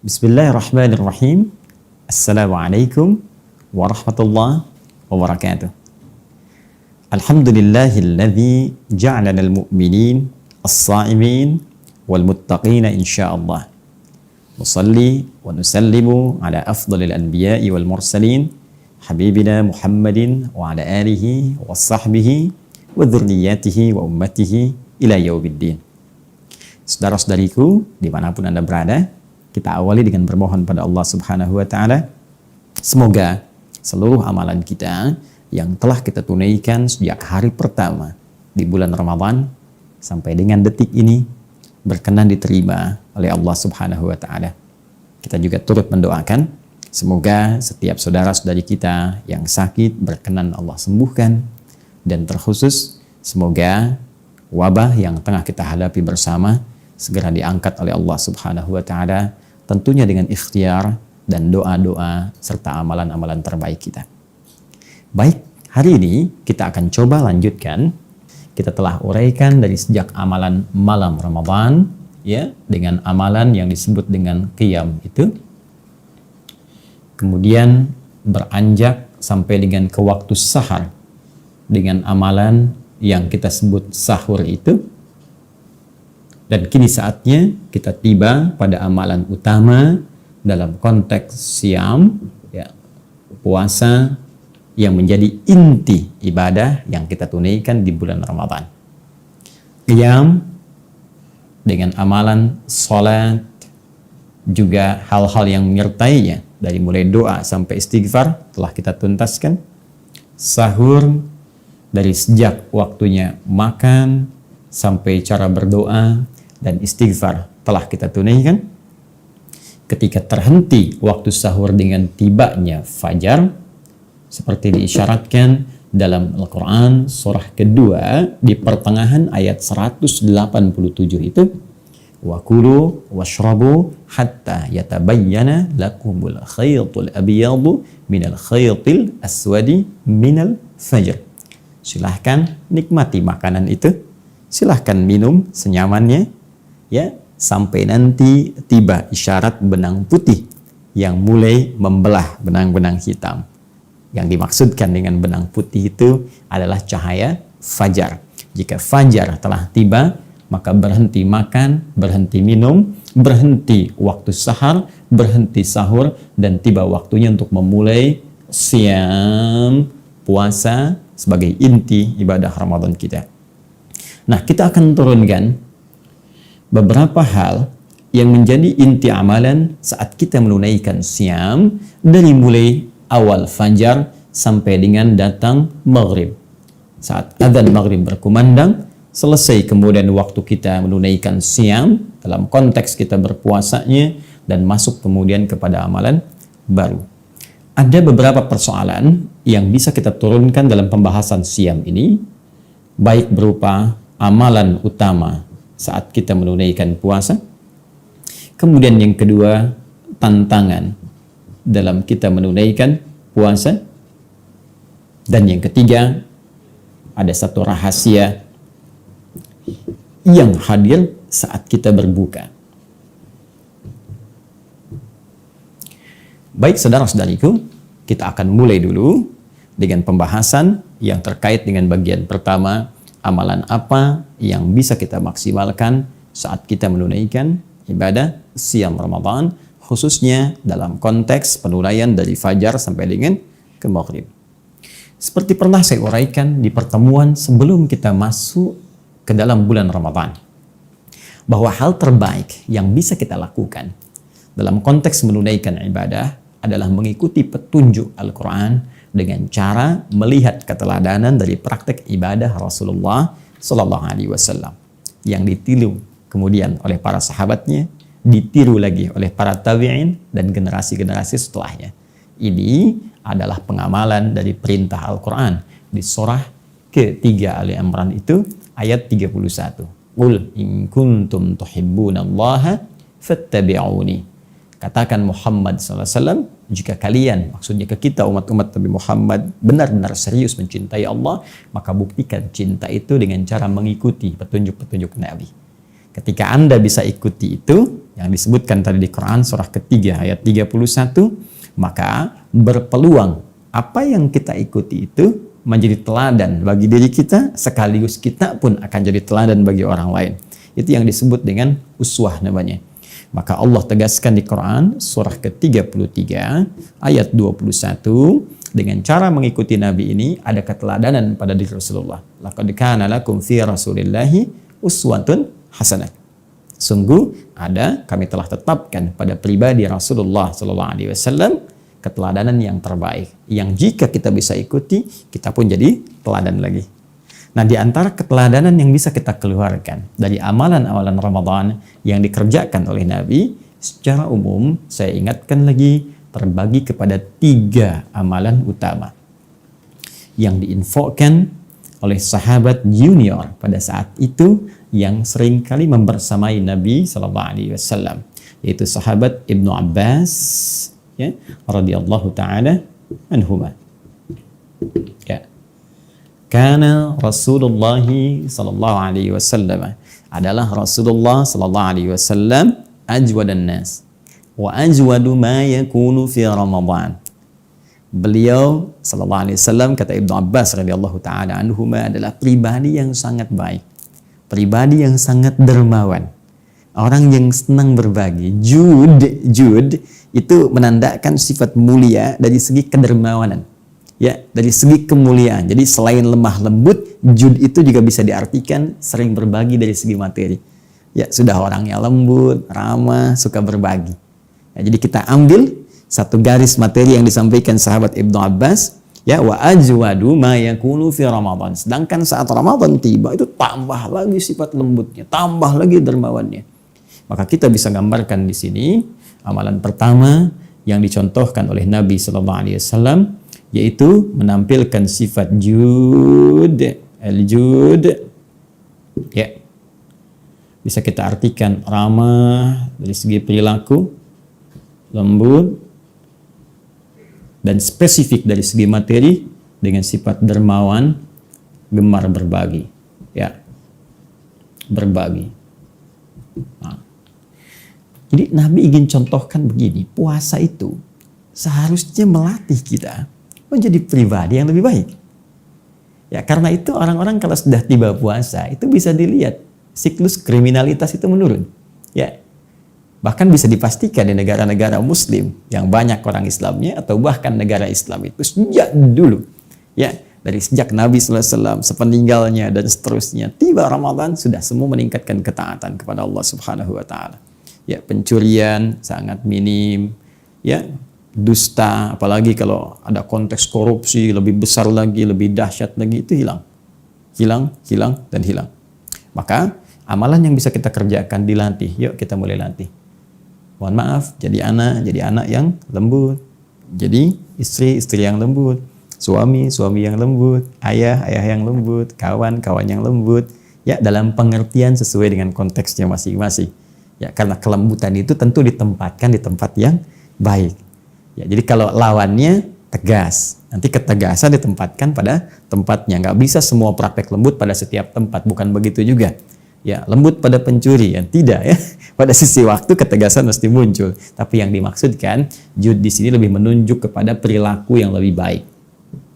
Bismillahirrahmanirrahim. Assalamualaikum warahmatullahi wabarakatuh. Alhamdulillahilladzi ja'alana al-mu'minin as-sa'imin wal-muttaqina insyaallah. Nusalli wa nusallimu ala afdalil anbiya'i wal mursalin habibina Muhammadin wa ala alihi wa sahbihi wa dzurriyyatihi wa ummatihi ila yaumiddin. Saudara-saudariku dimanapun Anda berada, kita awali dengan bermohon pada Allah Subhanahu wa Ta'ala, semoga seluruh amalan kita yang telah kita tunaikan sejak hari pertama di bulan Ramadan sampai dengan detik ini berkenan diterima oleh Allah Subhanahu wa Ta'ala. Kita juga turut mendoakan semoga setiap saudara-saudari kita yang sakit berkenan Allah sembuhkan, dan terkhusus semoga wabah yang tengah kita hadapi bersama segera diangkat oleh Allah Subhanahu wa Ta'ala, tentunya dengan ikhtiar dan doa-doa serta amalan-amalan terbaik kita. Baik, hari ini kita akan coba lanjutkan. Kita telah uraikan dari sejak amalan malam Ramadan, ya, dengan amalan yang disebut dengan qiyam itu. Kemudian beranjak sampai dengan ke waktu sahar dengan amalan yang kita sebut sahur itu. Dan kini saatnya kita tiba pada amalan utama dalam konteks siam, ya, puasa yang menjadi inti ibadah yang kita tunaikan di bulan Ramadan. Qiyam dengan amalan salat, juga hal-hal yang menyertainya dari mulai doa sampai istighfar telah kita tuntaskan. Sahur dari sejak waktunya makan sampai cara berdoa dan istighfar telah kita tunaikan. Ketika terhenti waktu sahur dengan tibanya fajar, seperti diisyaratkan dalam Al-Quran surah kedua di pertengahan ayat 187 itu, wa kulu washrabu hatta yatabayyana lakumul khaytul abyadu minal khaytil aswadi minal fajr. Silahkan nikmati makanan itu, silahkan minum senyamannya, ya, sampai nanti tiba isyarat benang putih yang mulai membelah benang-benang hitam. Yang dimaksudkan dengan benang putih itu adalah cahaya fajar. Jika fajar telah tiba, maka berhenti makan, berhenti minum, berhenti waktu sahar, berhenti sahur, dan tiba waktunya untuk memulai siam, puasa sebagai inti ibadah Ramadan kita. Nah, kita akan turunkan beberapa hal yang menjadi inti amalan saat kita menunaikan siam dari mulai awal fajar sampai dengan datang maghrib. Saat adzan maghrib berkumandang, selesai kemudian waktu kita menunaikan siam dalam konteks kita berpuasanya, dan masuk kemudian kepada amalan baru. Ada beberapa persoalan yang bisa kita turunkan dalam pembahasan siam ini, baik berupa amalan utama saat kita menunaikan puasa, kemudian yang kedua tantangan dalam kita menunaikan puasa, dan yang ketiga ada satu rahasia yang hadir saat kita berbuka. Baik saudara-saudariku, kita akan mulai dulu dengan pembahasan yang terkait dengan bagian pertama, amalan apa yang bisa kita maksimalkan saat kita menunaikan ibadah siam Ramadan, khususnya dalam konteks penunaian dari fajar sampai dengan ke maghrib. Seperti pernah saya uraikan di pertemuan sebelum kita masuk ke dalam bulan Ramadan, bahwa hal terbaik yang bisa kita lakukan dalam konteks menunaikan ibadah adalah mengikuti petunjuk Al-Quran dengan cara melihat keteladanan dari praktek ibadah Rasulullah Sallallahu Alaihi Wasallam yang ditiru kemudian oleh para sahabatnya, ditiru lagi oleh para tabi'in dan generasi-generasi setelahnya. Ini adalah pengamalan dari perintah Al-Quran di surah ketiga Ali Imran itu ayat 31. Qul in kuntum tuhibbunallaha fattabi'uni. Katakan Muhammad SAW, jika kalian, maksudnya ke kita umat-umat Nabi Muhammad, benar-benar serius mencintai Allah, maka buktikan cinta itu dengan cara mengikuti petunjuk-petunjuk Nabi. Ketika Anda bisa ikuti itu, yang disebutkan tadi di Quran surah ketiga ayat 31, maka berpeluang apa yang kita ikuti itu menjadi teladan bagi diri kita, sekaligus kita pun akan jadi teladan bagi orang lain. Itu yang disebut dengan uswah namanya. Maka Allah tegaskan di Quran surah ke-33 ayat 21, dengan cara mengikuti Nabi ini ada keteladanan pada diri Rasulullah. Laqad kana lakum fi Rasulillahi uswatun hasanah. Sungguh kami telah tetapkan pada pribadi Rasulullah SAW keteladanan yang terbaik, yang jika kita bisa ikuti, kita pun jadi teladan lagi. Nah, di antara keteladanan yang bisa kita keluarkan dari amalan-amalan Ramadan yang dikerjakan oleh Nabi, secara umum saya ingatkan lagi terbagi kepada 3 amalan utama yang diinfokan oleh sahabat junior pada saat itu yang seringkali membersamai Nabi SAW, yaitu sahabat Ibnu Abbas, ya, radhiyallahu taala anhuma. Ya. Karena Rasulullah sallallahu alaihi wasallam adalah Rasulullah sallallahu alaihi wasallam ajwadan nas wa ajwadu ma yakunu fi Ramadan. Beliau sallallahu alaihi wasallam, kata Ibnu Abbas radhiyallahu taala anhuma, adalah pribadi yang sangat baik, pribadi yang sangat dermawan, orang yang senang berbagi. Jud itu menandakan sifat mulia dari segi kedermawanan, ya, dari segi kemuliaan. Jadi selain lemah lembut, jud itu juga bisa diartikan sering berbagi dari segi materi. Ya, sudah orangnya lembut, ramah, suka berbagi. Ya, jadi kita ambil satu garis materi yang disampaikan sahabat Ibnu Abbas, ya, wa ajwadu ma yakunu fi Ramadan. Sedangkan saat Ramadan tiba itu tambah lagi sifat lembutnya, tambah lagi dermawannya. Maka kita bisa gambarkan di sini amalan pertama yang dicontohkan oleh Nabi sallallahu alaihi wasallam, yaitu menampilkan sifat jud, al-jud. Ya. Bisa kita artikan ramah dari segi perilaku, lembut, dan spesifik dari segi materi dengan sifat dermawan, gemar berbagi. Ya. Berbagi. Nah. Jadi Nabi ingin contohkan begini, puasa itu seharusnya melatih kita menjadi pribadi yang lebih baik. Ya, karena itu orang-orang kalau sudah tiba puasa itu bisa dilihat siklus kriminalitas itu menurun. Ya. Bahkan bisa dipastikan di negara-negara muslim yang banyak orang Islamnya, atau bahkan negara Islam itu sejak dulu, ya, dari sejak Nabi SAW, sepeninggalnya dan seterusnya, tiba Ramadan sudah semua meningkatkan ketaatan kepada Allah Subhanahu wa taala. Ya, pencurian sangat minim, ya, dusta, apalagi kalau ada konteks korupsi lebih besar lagi, lebih dahsyat lagi, itu hilang. Dan hilang. Maka amalan yang bisa kita kerjakan dilatih. Yuk kita mulai latih. Mohon maaf, jadi anak yang lembut, jadi istri yang lembut, suami yang lembut, ayah yang lembut, kawan yang lembut, ya, dalam pengertian sesuai dengan konteksnya masing-masing. Ya, karena kelembutan itu tentu ditempatkan di tempat yang baik. Ya, jadi kalau lawannya tegas, nanti ketegasan ditempatkan pada tempatnya. Nggak bisa semua praktek lembut pada setiap tempat, bukan begitu juga. Ya, lembut pada pencuri, ya tidak, ya. Pada sisi waktu ketegasan mesti muncul. Tapi yang dimaksudkan jud di sini lebih menunjuk kepada perilaku yang lebih baik.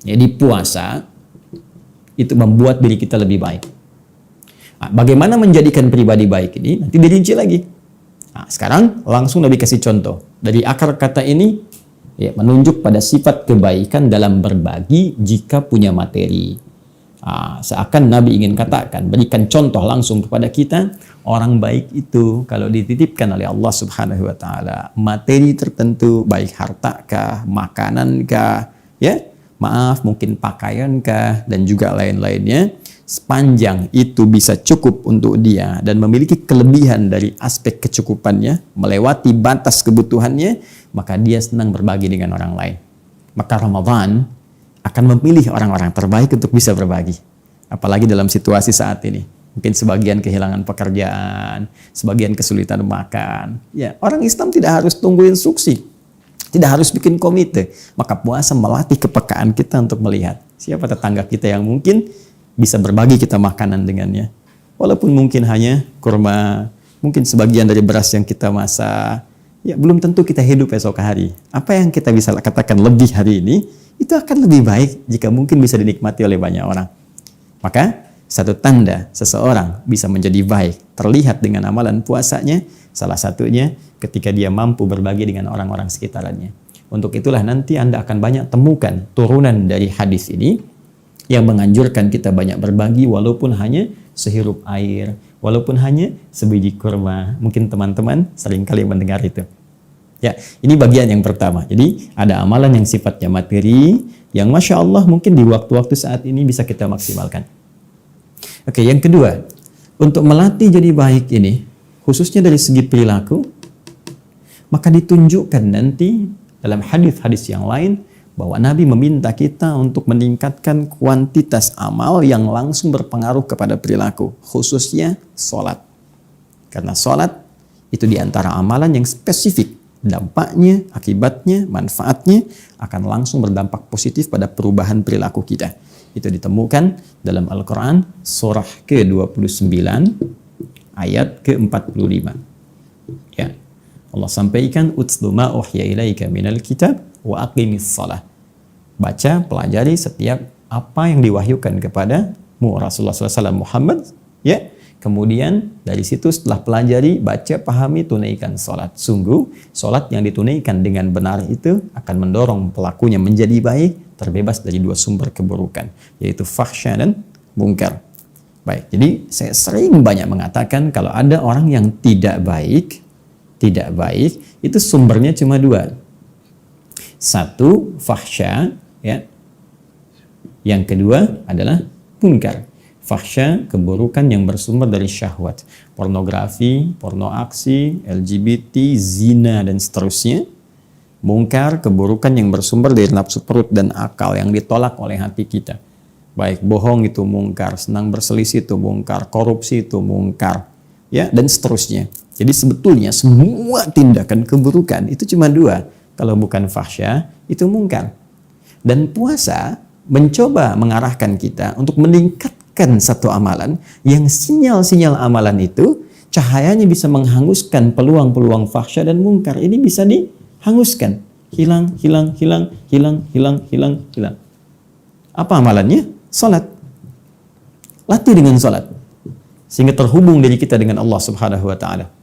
Jadi puasa itu membuat diri kita lebih baik. Nah, bagaimana menjadikan pribadi baik ini nanti dirinci lagi. Nah, sekarang langsung Nabi kasih contoh. Dari akar kata ini, ya, menunjuk pada sifat kebaikan dalam berbagi jika punya materi. Nah, seakan Nabi ingin katakan, berikan contoh langsung kepada kita, orang baik itu kalau dititipkan oleh Allah Subhanahu wa taala materi tertentu, baik harta kah, makanan kah, ya, maaf, mungkin pakaian kah, dan juga lain-lainnya, sepanjang itu bisa cukup untuk dia dan memiliki kelebihan dari aspek kecukupannya, melewati batas kebutuhannya, maka dia senang berbagi dengan orang lain. Maka Ramadan akan memilih orang-orang terbaik untuk bisa berbagi. Apalagi dalam situasi saat ini. Mungkin sebagian kehilangan pekerjaan, sebagian kesulitan makan. Ya, orang Islam tidak harus tunggu instruksi, tidak harus bikin komite. Maka puasa melatih kepekaan kita untuk melihat siapa tetangga kita yang mungkin bisa berbagi kita makanan dengannya. Walaupun mungkin hanya kurma, mungkin sebagian dari beras yang kita masak, ya belum tentu kita hidup esok hari. Apa yang kita bisa katakan lebih hari ini, itu akan lebih baik jika mungkin bisa dinikmati oleh banyak orang. Maka satu tanda seseorang bisa menjadi baik terlihat dengan amalan puasanya, salah satunya ketika dia mampu berbagi dengan orang-orang sekitarnya. Untuk itulah nanti Anda akan banyak temukan turunan dari hadis ini yang menganjurkan kita banyak berbagi walaupun hanya sehirup air, walaupun hanya sebiji kurma. Mungkin teman-teman seringkali mendengar itu. Ya, ini bagian yang pertama. Jadi ada amalan yang sifatnya materi yang Masya Allah mungkin di waktu-waktu saat ini bisa kita maksimalkan. Oke, yang kedua, untuk melatih jadi baik ini, khususnya dari segi perilaku, maka ditunjukkan nanti dalam hadis-hadis yang lain bahwa Nabi meminta kita untuk meningkatkan kuantitas amal yang langsung berpengaruh kepada perilaku, khususnya sholat. Karena sholat itu diantara amalan yang spesifik. Dampaknya, akibatnya, manfaatnya akan langsung berdampak positif pada perubahan perilaku kita. Itu ditemukan dalam Al-Quran surah ke-29 ayat ke-45. Ya. Allah sampaikan utlu ma uhya ilaika minal kitab wa aqimis shalah. Baca, pelajari setiap apa yang diwahyukan kepadamu Rasulullah SAW Muhammad, ya. Kemudian dari situ setelah pelajari, baca, pahami, tunaikan sholat. Sungguh, sholat yang ditunaikan dengan benar itu akan mendorong pelakunya menjadi baik, terbebas dari dua sumber keburukan, yaitu fahsya dan mungkar. Baik, jadi saya sering banyak mengatakan kalau ada orang yang tidak baik, itu sumbernya cuma dua. Satu, fahsya, ya. Yang kedua adalah mungkar. Fahsya, keburukan yang bersumber dari syahwat, pornografi, porno aksi, LGBT, zina, dan seterusnya. Mungkar, keburukan yang bersumber dari nafsu perut dan akal yang ditolak oleh hati kita. Baik bohong itu mungkar, senang berselisih itu mungkar, korupsi itu mungkar, ya, dan seterusnya. Jadi sebetulnya semua tindakan keburukan itu cuma dua. Kalau bukan fahsya, itu mungkar. Dan puasa mencoba mengarahkan kita untuk meningkatkan satu amalan yang sinyal-sinyal amalan itu cahayanya bisa menghanguskan peluang-peluang fahsya dan mungkar. Ini bisa dihanguskan. Hilang. Apa amalannya? Salat. Latih dengan salat. Sehingga terhubung diri kita dengan Allah Subhanahu wa taala.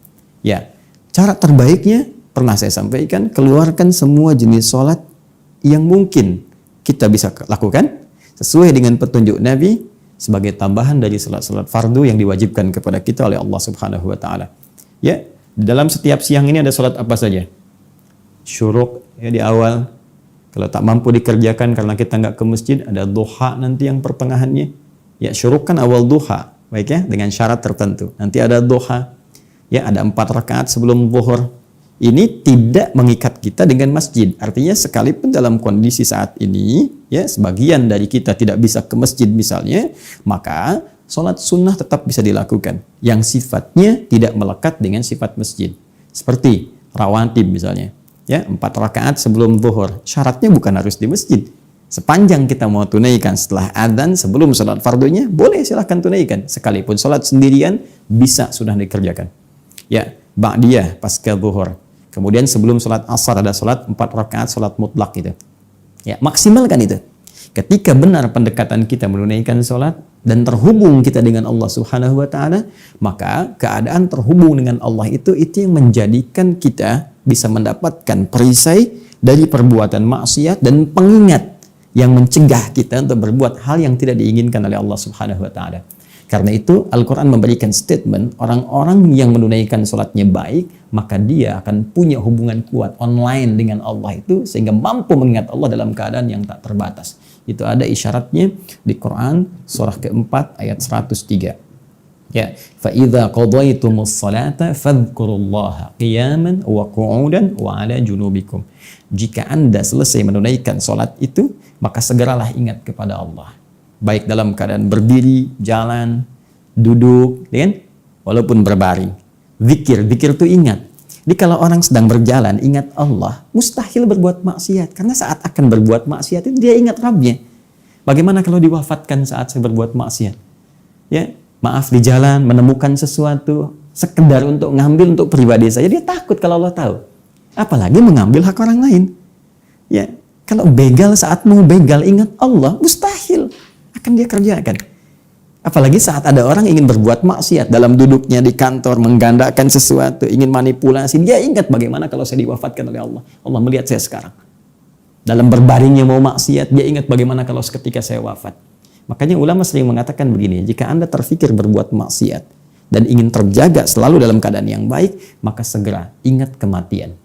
Ya, cara terbaiknya pernah saya sampaikan, keluarkan semua jenis salat yang mungkin kita bisa lakukan sesuai dengan petunjuk Nabi sebagai tambahan dari salat-salat fardu yang diwajibkan kepada kita oleh Allah Subhanahu wa taala. Ya, dalam setiap siang ini ada salat apa saja? Syuruk ya di awal. Kalau tak mampu dikerjakan karena kita nggak ke masjid, ada duha nanti yang pertengahannya. Ya, syuruk kan awal duha, baik ya, dengan syarat tertentu. Nanti ada duha. Ya, ada 4 rakaat sebelum zuhur. Ini tidak mengikat kita dengan masjid. Artinya sekalipun dalam kondisi saat ini, ya, sebagian dari kita tidak bisa ke masjid misalnya, maka sholat sunnah tetap bisa dilakukan. Yang sifatnya tidak melekat dengan sifat masjid. Seperti rawatib misalnya. Ya, 4 rakaat sebelum zuhur. Syaratnya bukan harus di masjid. Sepanjang kita mau tunaikan setelah adzan sebelum sholat fardunya, boleh silahkan tunaikan. Sekalipun sholat sendirian, bisa sudah dikerjakan. Ya, ba'diyah pasca zuhur. Kemudian sebelum sholat asar ada sholat 4 rakaat sholat mutlak gitu. Ya, maksimalkan itu. Ketika benar pendekatan kita menunaikan sholat dan terhubung kita dengan Allah Subhanahu wa taala, maka keadaan terhubung dengan Allah itu yang menjadikan kita bisa mendapatkan perisai dari perbuatan maksiat dan pengingat yang mencegah kita untuk berbuat hal yang tidak diinginkan oleh Allah Subhanahu wa taala. Karena itu Al-Quran memberikan statement orang-orang yang menunaikan sholatnya baik, maka dia akan punya hubungan kuat online dengan Allah itu sehingga mampu mengingat Allah dalam keadaan yang tak terbatas. Itu ada isyaratnya di Quran surah keempat ayat 103. Ya, fa idza qadaytumus salata fadhkurullaha qiyaman wa qu'udan wa 'ala junubikum. Jika Anda selesai menunaikan salat itu, maka segeralah ingat kepada Allah. Baik dalam keadaan berdiri, jalan, duduk, kan? Walaupun berbaring. Zikir itu ingat. Jadi kalau orang sedang berjalan ingat Allah, mustahil berbuat maksiat. Karena saat akan berbuat maksiat itu dia ingat Rabbnya. Bagaimana kalau diwafatkan saat saya berbuat maksiat? Ya, maaf di jalan menemukan sesuatu, sekedar untuk ngambil untuk pribadi saja, dia takut kalau Allah tahu. Apalagi mengambil hak orang lain. Ya, kalau begal saat mau begal, ingat Allah, mustahil akan dia kerjakan. Apalagi saat ada orang ingin berbuat maksiat dalam duduknya di kantor, menggandakan sesuatu, ingin manipulasi, dia ingat bagaimana kalau saya diwafatkan oleh Allah. Allah melihat saya sekarang. Dalam berbaringnya mau maksiat, dia ingat bagaimana kalau seketika saya wafat. Makanya ulama sering mengatakan begini, jika Anda terfikir berbuat maksiat dan ingin terjaga selalu dalam keadaan yang baik, maka segera ingat kematian.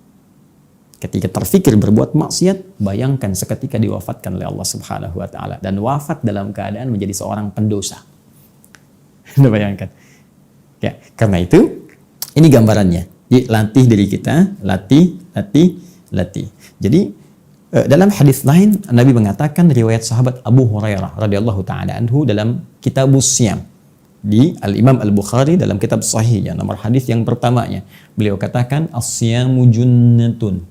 Ketika terfikir berbuat maksiat, bayangkan seketika diwafatkan oleh Allah Subhanahu wa taala dan wafat dalam keadaan menjadi seorang pendosa. Anda bayangkan. Ya, karena itu ini gambarannya. Jadi latih diri kita, latih. Jadi dalam hadis lain Nabi mengatakan, riwayat sahabat Abu Hurairah radhiyallahu taala anhu dalam Kitabus Syam di Al-Imam Al-Bukhari dalam kitab sahihnya nomor hadis yang pertamanya, beliau katakan as-syamu junnatun.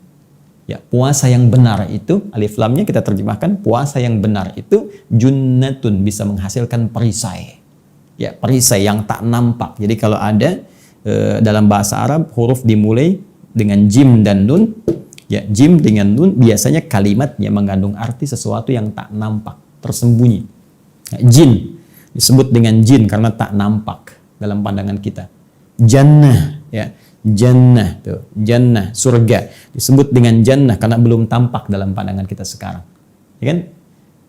Ya, puasa yang benar itu, alif lamnya kita terjemahkan, puasa yang benar itu junnatun, bisa menghasilkan perisai. Ya, perisai yang tak nampak. Jadi kalau ada dalam bahasa Arab huruf dimulai dengan jim dan nun, ya, jim dengan nun biasanya kalimatnya mengandung arti sesuatu yang tak nampak, tersembunyi. Ya, jin disebut dengan jin karena tak nampak dalam pandangan kita. Jannah, ya, jannah tuh, jannah, surga disebut dengan jannah karena belum tampak dalam pandangan kita sekarang. Ya kan?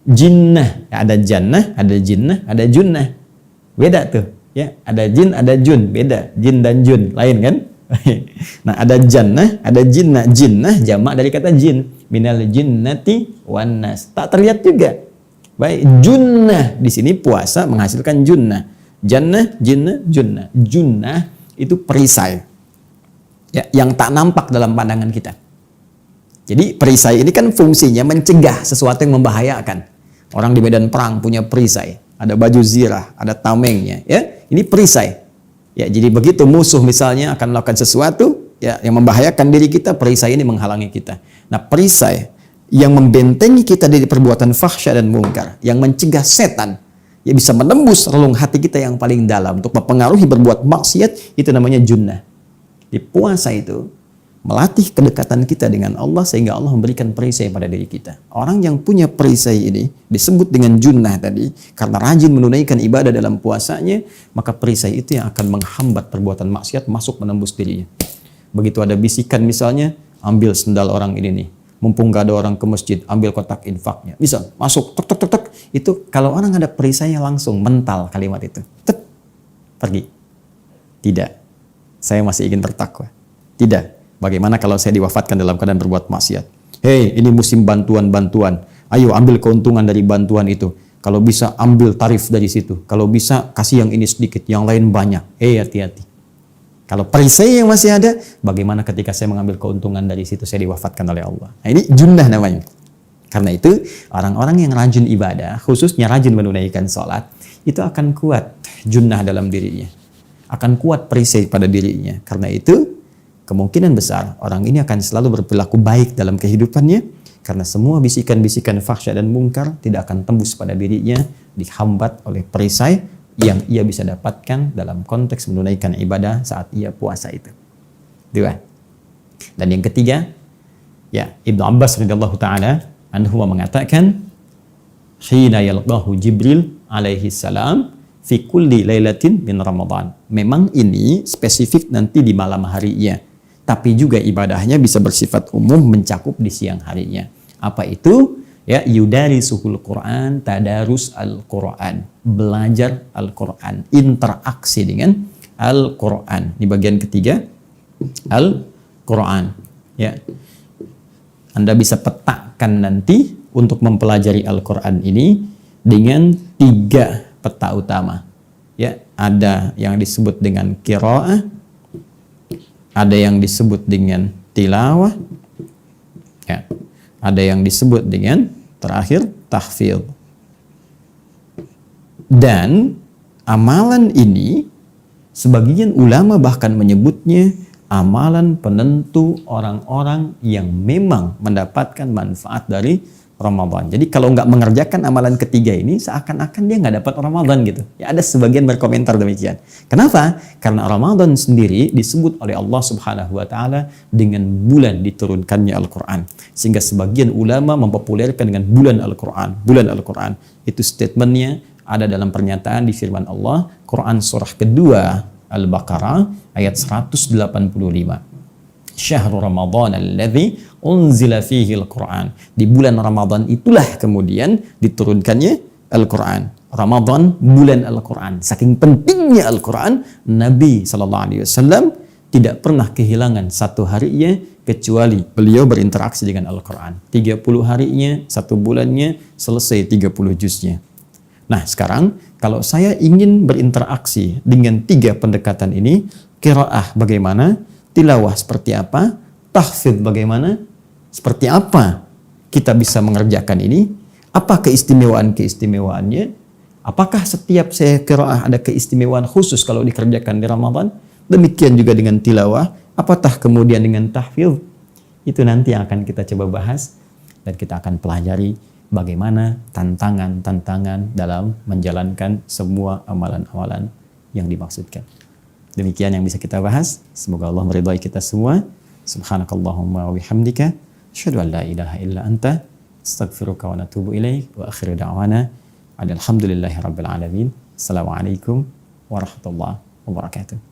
Jinnah, ya, ada jannah, ada jinnah, ada junnah. Beda tuh, ya. Ada jin, ada jun, beda. Jin dan jun, lain kan? Nah, ada jannah, ada jinnah. Jinnah jamak dari kata jin. Minal jinnati wan nas. Tak terlihat juga. Baik, junnah di sini puasa menghasilkan junnah. Jannah, jinnah, junnah. Junnah itu perisai. Ya, yang tak nampak dalam pandangan kita. Jadi perisai ini kan fungsinya mencegah sesuatu yang membahayakan. Orang di medan perang punya perisai. Ada baju zirah, ada tamengnya, ya. Ini perisai. Ya, jadi begitu musuh misalnya akan melakukan sesuatu ya yang membahayakan diri kita, perisai ini menghalangi kita. Nah, perisai yang membentengi kita dari perbuatan fahsya dan mungkar, yang mencegah setan, ya bisa menembus relung hati kita yang paling dalam untuk mempengaruhi berbuat maksiat, itu namanya junnah. Di puasa itu melatih kedekatan kita dengan Allah sehingga Allah memberikan perisai pada diri kita. Orang yang punya perisai ini disebut dengan junnah tadi karena rajin menunaikan ibadah dalam puasanya, maka perisai itu yang akan menghambat perbuatan maksiat masuk menembus dirinya. Begitu ada bisikan misalnya, ambil sendal orang ini nih. Mumpung gak ada orang ke masjid, ambil kotak infaknya. Misal, masuk, tek tek tek tek. Itu kalau orang ada perisainya langsung mental kalimat itu. Tek, pergi. Tidak. Saya masih ingin bertakwa. Tidak. Bagaimana kalau saya diwafatkan dalam keadaan berbuat maksiat? Hei, ini musim bantuan-bantuan. Ayo ambil keuntungan dari bantuan itu. Kalau bisa ambil tarif dari situ. Kalau bisa kasih yang ini sedikit, yang lain banyak. Hei, hati-hati. Kalau perisai yang masih ada, bagaimana ketika saya mengambil keuntungan dari situ, saya diwafatkan oleh Allah. Nah, ini junnah namanya. Karena itu, orang-orang yang rajin ibadah, khususnya rajin menunaikan sholat, itu akan kuat junnah dalam dirinya. Akan kuat perisai pada dirinya. Karena itu, kemungkinan besar orang ini akan selalu berperilaku baik dalam kehidupannya karena semua bisikan-bisikan fahsya dan mungkar tidak akan tembus pada dirinya, dihambat oleh perisai yang ia bisa dapatkan dalam konteks menunaikan ibadah saat ia puasa itu. Dua. Dan yang ketiga, ya, Ibnu Abbas radhiyallahu taala anhu mengatakan, "Hina yalqahu Jibril alaihi salam fi kulli lailatin min Ramadan." Memang ini spesifik nanti di malam harinya. Tapi juga ibadahnya bisa bersifat umum mencakup di siang harinya. Apa itu? Ya, yudarisuhul Quran, tadarus Al-Quran. Belajar Al-Quran. Interaksi dengan Al-Quran. Di bagian ketiga, Al-Quran. Ya. Anda bisa petakan nanti untuk mempelajari Al-Quran ini dengan 3 peta utama. Ya, ada yang disebut dengan qiraah, ada yang disebut dengan tilawah, ya. Ada yang disebut dengan terakhir tahfidz. Dan amalan ini sebagian ulama bahkan menyebutnya amalan penentu orang-orang yang memang mendapatkan manfaat dari Ramadan. Jadi kalau nggak mengerjakan amalan ketiga ini, seakan-akan dia nggak dapat Ramadan gitu. Ya, ada sebagian berkomentar demikian. Kenapa? Karena Ramadan sendiri disebut oleh Allah Subhanahu wa Ta'ala dengan bulan diturunkannya Al-Quran. Sehingga sebagian ulama mempopulerkan dengan bulan Al-Quran. Bulan Al-Quran. Itu statementnya ada dalam pernyataan di firman Allah, Quran surah kedua Al-Baqarah ayat 185. Syahrul Ramadan alladzi unzila fihi al-Quran. Di bulan Ramadan itulah kemudian diturunkannya Al-Quran. Ramadan bulan Al-Quran. Saking pentingnya Al-Quran, Nabi SAW tidak pernah kehilangan satu harinya kecuali beliau berinteraksi dengan Al-Quran. 30 harinya, satu bulannya, selesai 30 juznya. Nah sekarang kalau saya ingin berinteraksi dengan 3 pendekatan ini, qiraah bagaimana, tilawah seperti apa, tahfidz bagaimana, seperti apa kita bisa mengerjakan ini, apa keistimewaan-keistimewaannya, apakah setiap saya qiraah ada keistimewaan khusus kalau dikerjakan di Ramadan, demikian juga dengan tilawah, apatah kemudian dengan tahfidz, itu nanti yang akan kita coba bahas dan kita akan pelajari bagaimana tantangan-tantangan dalam menjalankan semua amalan-amalan yang dimaksudkan. Demikian yang bisa kita bahas. Semoga Allah meridhai kita semua. Subhanakallahumma wa bihamdika asyhadu an la ilaha illa anta astaghfiruka wa atubu ilaik wa akhiru da'wana alhamdulillahi rabbil alamin. Assalamualaikum warahmatullahi wabarakatuh.